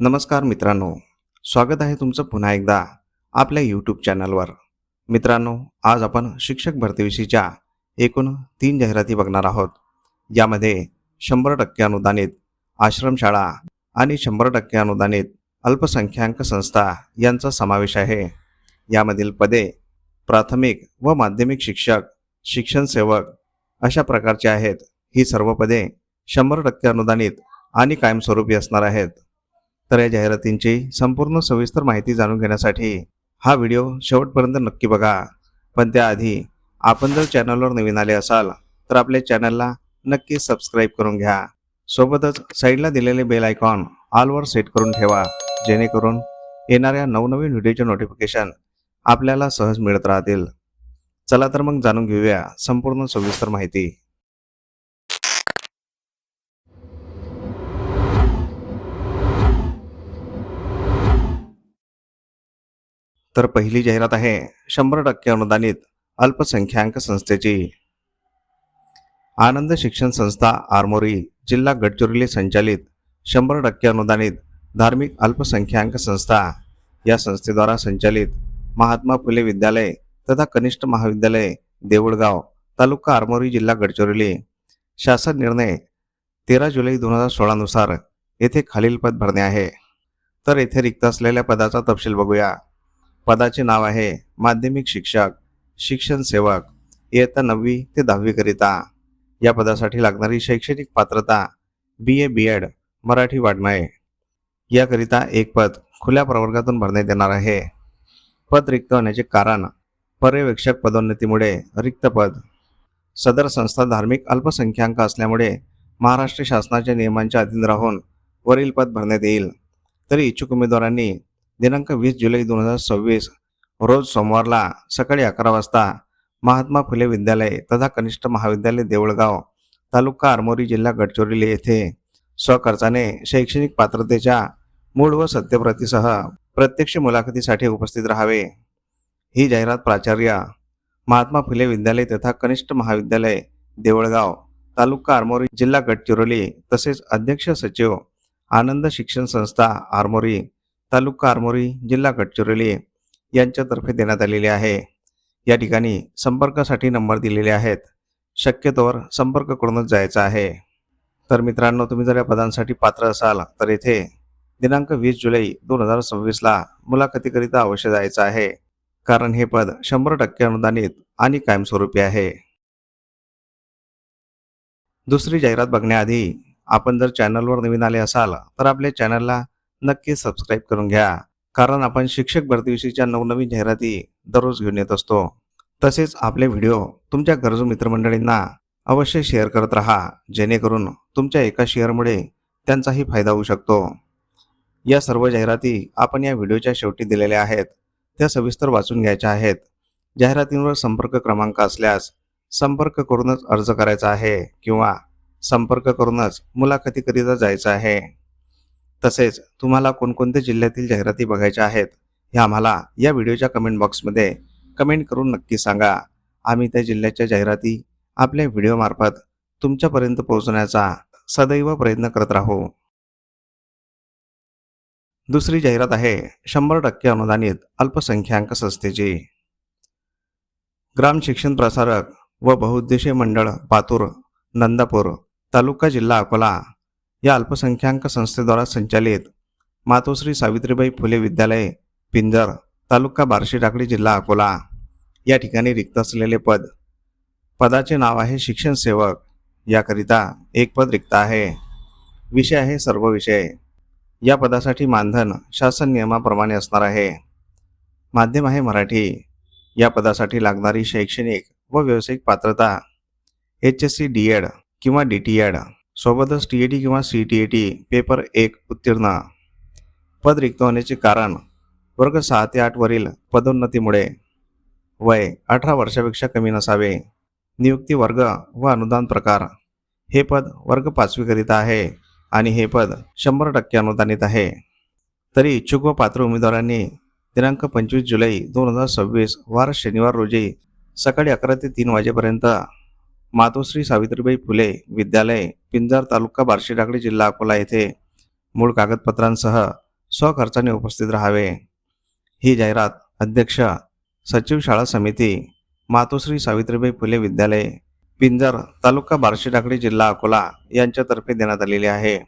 नमस्कार मित्रांनो, स्वागत आहे तुमचं पुन्हा एकदा आपल्या यूट्यूब चॅनलवर. मित्रांनो, आज आपण शिक्षक भरतीविषयीच्या एकूण 3 जाहिराती बघणार आहोत. यामध्ये 100% अनुदानित आश्रमशाळा आणि 100% अनुदानित अल्पसंख्याक संस्था यांचा समावेश आहे. यामधील पदे प्राथमिक व माध्यमिक शिक्षक, शिक्षण सेवक अशा प्रकारची आहेत. ही सर्व पदे 100% अनुदानित आणि कायमस्वरूपी असणार आहेत. तर या जाहिरातींची संपूर्ण सविस्तर माहिती जाणून घेण्यासाठी हा व्हिडिओ शेवटपर्यंत नक्की बघा. पण त्याआधी आपण जर चॅनलवर नवीन आले असाल तर आपल्या चॅनलला नक्की सबस्क्राईब करून घ्या. सोबतच साईडला दिलेले बेल आयकॉन ऑलवर सेट करून ठेवा, जेणेकरून येणाऱ्या नवनवीन व्हिडिओचे नोटिफिकेशन आपल्याला सहज मिळत राहतील. चला तर मग जाणून घेऊया संपूर्ण सविस्तर माहिती. तर पहिली जाहिरात आहे 100% अनुदानित अल्पसंख्याक संस्थेची. आनंद शिक्षण संस्था आरमोरी, जिल्हा गडचिरोली संचालित 100% अनुदानित धार्मिक अल्पसंख्याक संस्था या संस्थेद्वारा संचालित महात्मा फुले विद्यालय तथा कनिष्ठ महाविद्यालय देऊळगाव, तालुका आरमोरी, जिल्हा गडचिरोली. शासन निर्णय 13 जुलै 2016 नुसार येथे खालील पद भरणे आहे. तर येथे रिक्त असलेल्या पदाचा तपशील बघूया. पदाचे नाव आहे माध्यमिक शिक्षक, शिक्षण सेवक, इयत्ता 9वी ते 10वी करिता. या पदासाठी लागणारी शैक्षणिक पात्रता BA BEd मराठी वाङ्मय. याकरिता एक पद खुल्या प्रवर्गातून भरण्यात येणार आहे. पद रिक्त होण्याचे कारण पर्यवेक्षक पदोन्नतीमुळे रिक्त पद. सदर संस्था धार्मिक अल्पसंख्याक असल्यामुळे महाराष्ट्र शासनाच्या नियमांच्या अधीन राहून वरील पद भरण्यात येईल. तरी इच्छुक उमेदवारांनी दिनांक 20 जुलै 2026 रोज सोमवारला सकाळी 11 वाजता महात्मा फुले विद्यालय तथा कनिष्ठ महाविद्यालय देऊळगाव, तालुका आरमोरी, जिल्हा गडचिरोली येथे स्वखर्चाने शैक्षणिक पात्रतेच्या मूळ व सत्यप्रतीसह प्रत्यक्ष मुलाखतीसाठी उपस्थित राहावे. ही जाहिरात प्राचार्य महात्मा फुले विद्यालय तथा कनिष्ठ महाविद्यालय देऊळगाव, तालुका आरमोरी, जिल्हा गडचिरोली तसेच अध्यक्ष सचिव आनंद शिक्षण संस्था आरमोरी, तालुका आरमोरी, जिल्हा गडचिरोली यांच्यातर्फे देण्यात आलेली आहे. या ठिकाणी संपर्कासाठी नंबर दिलेले आहेत. शक्यतोवर संपर्क करूनच जायचा आहे. तर मित्रांनो, तुम्ही जर या पदांसाठी पात्र असाल तर येथे दिनांक 20 जुलै 2026 मुलाखतीकरिता अवश्य जायचं आहे, कारण हे पद 100% अनुदानित आणि कायमस्वरूपी आहे. दुसरी जाहिरात बघण्याआधी आपण जर चॅनलवर नवीन आले असाल तर आपल्या चॅनलला नक्की सबस्क्राईब करून घ्या, कारण आपण शिक्षक भरतीविषयीच्या नवनवीन जाहिराती दररोज घेऊन येत असतो. तसेच आपले व्हिडिओ तुमच्या गरजू मित्रमंडळींना अवश्य शेअर करत राहा, जेणेकरून तुमच्या एका शेअरमुळे त्यांचाही फायदा होऊ शकतो. या सर्व जाहिराती आपण या व्हिडिओच्या शेवटी दिलेल्या आहेत, त्या सविस्तर वाचून घ्यायच्या आहेत. जाहिरातींवर संपर्क क्रमांक असल्यास संपर्क करूनच अर्ज करायचा आहे किंवा संपर्क करूनच मुलाखतीकरिता जायचं आहे. तसेच तुम्हाला कोणकोणत्या जिल्ह्यातील जाहिराती बघायच्या आहेत हे आम्हाला या व्हिडिओच्या कमेंट बॉक्समध्ये कमेंट करून नक्की सांगा. आम्ही त्या जिल्ह्याच्या जाहिराती आपल्या व्हिडिओमार्फत तुमच्यापर्यंत पोहोचवण्याचा सदैव प्रयत्न करत राहू. दुसरी जाहिरात आहे 100% अनुदानित अल्पसंख्याक संस्थेची. ग्राम शिक्षण प्रसारक व बहुउद्देशीय मंडळ पातूर, नंदापूर, तालुका जिल्हा अकोला या अल्पसंख्याक संस्थेद्वारा संचालित मातोश्री सावित्रीबाई फुले विद्यालय पिंजर, तालुका बार्शी टाकळी, जिल्हा अकोला या ठिकाणी रिक्त असलेले पद. पदाचे नाव आहे शिक्षण सेवक. याकरिता एक पद रिक्त आहे. विषय आहे सर्व विषय. या पदासाठी मानधन शासन नियमाप्रमाणे असणार आहे. माध्यम आहे मराठी. या पदासाठी लागणारी शैक्षणिक व व्यावसायिक पात्रता HSC DEd किंवा DTEd सोबतच TET किंवा CTET पेपर 1 उत्तीर्ण. पद रिक्त होण्याचे कारण वर्ग 6 ते 8 वरील पदोन्नतीमुळे. वय 18 वर्षापेक्षा कमी नसावे. नियुक्ती वर्ग व अनुदान प्रकार. हे पद वर्ग 5वी करिता आहे आणि हे पद 100% अनुदानित आहे. तरी इच्छुक व पात्र उमेदवारांनी दिनांक 25 जुलै 2026 वार शनिवार रोजी सकाळी 11 ते 3 वाजेपर्यंत मातोश्री सावित्रीबाई फुले विद्यालय पिंजर, तालुका बार्शी टाकळी, जिल्हा अकोला येथे मूळ कागदपत्रांसह स्वखर्चाने उपस्थित राहावे. ही जाहिरात अध्यक्ष सचिव शाळा समिती मातोश्री सावित्रीबाई फुले विद्यालय पिंजर तालुका बार्शी टाकळी जिल्हा अकोला यांच्यातर्फे देण्यात आलेली आहे.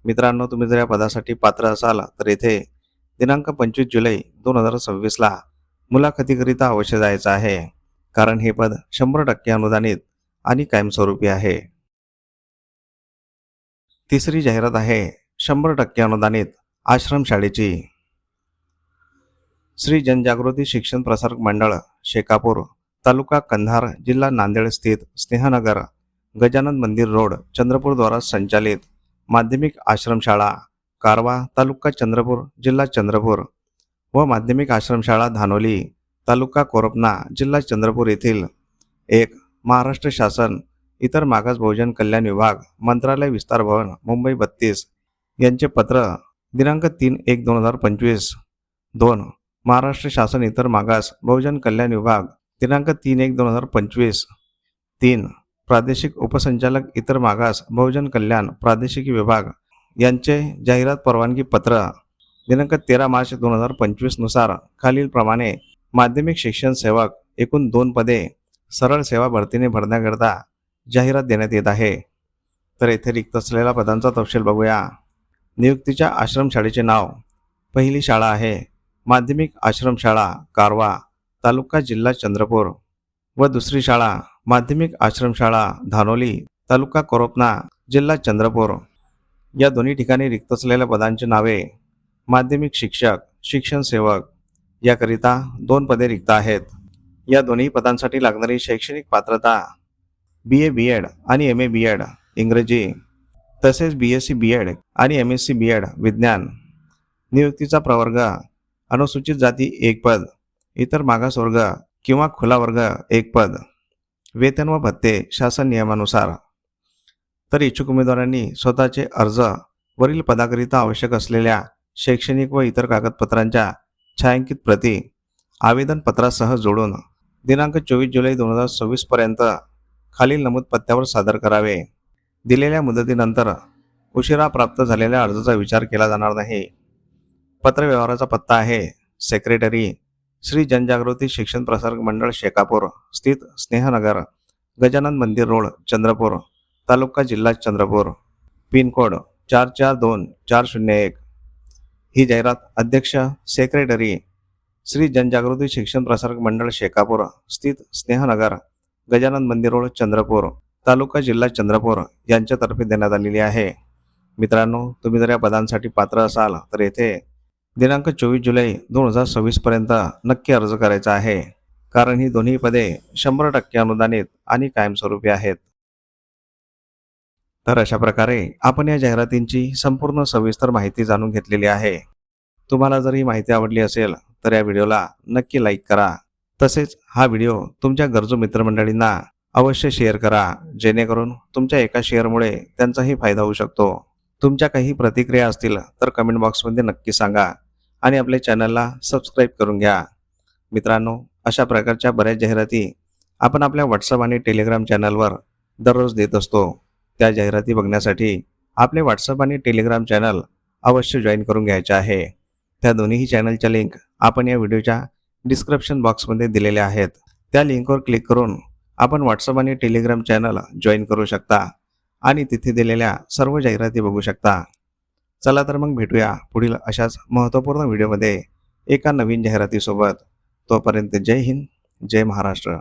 मित्रांनो, तुम्ही जर या पदासाठी पात्र असाल तर येथे दिनांक 25 जुलै 2026 मुलाखतीकरिता अवश्य जायचं आहे, कारण हे पद 100% अनुदानित आणि कायमस्वरूपी आहे. तिसरी जाहिरात आहे 100% अनुदानित आश्रमशाळेची. श्री जनजागृती शिक्षण प्रसारक मंडळ शेकापूर तालुका कंधार जिल्हा नांदेड स्थित स्नेहनगर गजानन मंदिर रोड चंद्रपूर द्वारा संचालित माध्यमिक आश्रमशाळा कारवा तालुका चंद्रपूर जिल्हा चंद्रपूर व माध्यमिक आश्रमशाळा धानोली तालुका कोरपना जिल्हा चंद्रपूर येथील एक महाराष्ट्र शासन इतर मागास बहुजन कल्याण विभाग मंत्रालय विस्तार भवन मुंबई 32 यांचे पत्र दिनांक 3/1/2025 2 महाराष्ट्र शासन इतर मागास बहुजन कल्याण विभाग दिनांक 3/1/2025 3 प्रादेशिक उपसंचालक इतर मागास बहुजन कल्याण प्रादेशिक विभाग यांचे जाहिरात परवानगी पत्र दिनांक 13 मार्च 2025 नुसार खालील प्रमाणे माध्यमिक शिक्षण सेवक एकूण 2 पदे सरळ सेवा भरतीने भरण्याकरता जाहिरात देण्यात येत आहे. तर येथे रिक्त असलेल्या पदांचा तपशील बघूया. नियुक्तीच्या आश्रमशाळेचे नाव. पहिली शाळा आहे माध्यमिक आश्रमशाळा कारवा तालुका जिल्हा चंद्रपूर व दुसरी शाळा माध्यमिक आश्रमशाळा धानोली तालुका कोरपना जिल्हा चंद्रपूर. या दोन्ही ठिकाणी रिक्त असलेल्या पदांची नावे. माध्यमिक शिक्षक शिक्षण सेवक याकरिता 2 पदे रिक्त आहेत. या दोन्ही पदांसाठी लागणारी शैक्षणिक पात्रता BA BEd आणि MA BEd इंग्रजी तसेच BSc BEd आणि MSc BEd विज्ञान. नियुक्तीचा प्रवर्ग. अनुसूचित जाती 1 पद, इतर मागासवर्ग किंवा खुला वर्ग 1 पद. वेतन व भत्ते शासन नियमानुसार. तर इच्छुक उमेदवारांनी स्वतःचे अर्ज वरील पदाकरिता आवश्यक असलेल्या शैक्षणिक व इतर कागदपत्रांच्या छायांकित प्रती आवेदन पत्रासह जोडून दिनांक 24 जुलै 2026 पर्यंत खालील नमूद पत्त्यावर सादर करावे. दिलेल्या मुदतीनंतर उशिरा प्राप्त झालेल्या अर्जाचा विचार केला जाणार नाही. पत्रव्यवहाराचा पत्ता आहे सेक्रेटरी श्री जनजागृती शिक्षण प्रसारक मंडळ शेकापूर स्थित स्नेहनगर गजानन मंदिर रोड चंद्रपूर तालुका जिल्हा चंद्रपूर पिनकोड 442401. ही जाहिरात अध्यक्ष सेक्रेटरी श्री जनजागृती शिक्षण प्रसारक मंडळ शेकापूर स्थित स्नेहनगर गजानन मंदिर रोड चंद्रपूर तालुका जिल्हा चंद्रपूर यांच्यातर्फे देण्यात आलेली आहे. मित्रांनो, तुम्ही जर या पदांसाठी पात्र असाल तर येथे दिनांक 24 जुलै 2026 पर्यंत नक्की अर्ज करायचा आहे, कारण ही दोन्ही पदे 100% अनुदानित आणि कायमस्वरूपी आहेत. तर अशा प्रकारे आपण या जाहिरातींची संपूर्ण सविस्तर माहिती जाणून घेतलेली आहे. तुम्हाला जर ही माहिती आवडली असेल तर या व्हिडिओला नक्की लाईक करा. तसेच हा व्हिडिओ तुमच्या गरजू मित्रमंडळींना अवश्य शेअर करा, जेणेकरून तुमच्या एका शेअरमुळे त्यांचाही फायदा होऊ शकतो. तुमच्या काही प्रतिक्रिया असतील तर कमेंट बॉक्समध्ये नक्की सांगा आणि आपल्या चॅनलला सबस्क्राईब करून घ्या. मित्रांनो, अशा प्रकारच्या बऱ्याच जाहिराती आपण आपल्या व्हॉट्सअप आणि टेलिग्राम चॅनलवर दररोज देत असतो. त्या जाहिराती बघण्यासाठी आपले व्हॉट्सअप आणि टेलिग्राम चॅनल अवश्य जॉईन करून घ्यायचे आहे. त्या दोन्ही चॅनलच्या लिंक आपण या व्हिडिओच्या डिस्क्रिप्शन बॉक्समध्ये दिलेल्या आहेत. त्या लिंकवर क्लिक करून आपण व्हॉट्सअप आणि टेलिग्राम चॅनल जॉईन करू शकता आणि तिथे दिलेल्या सर्व जाहिराती बघू शकता. चला तर मग भेटूया पुढील अशाच महत्त्वपूर्ण व्हिडिओमध्ये एका नवीन जाहिरातीसोबत. तोपर्यंत जय हिंद, जय महाराष्ट्र.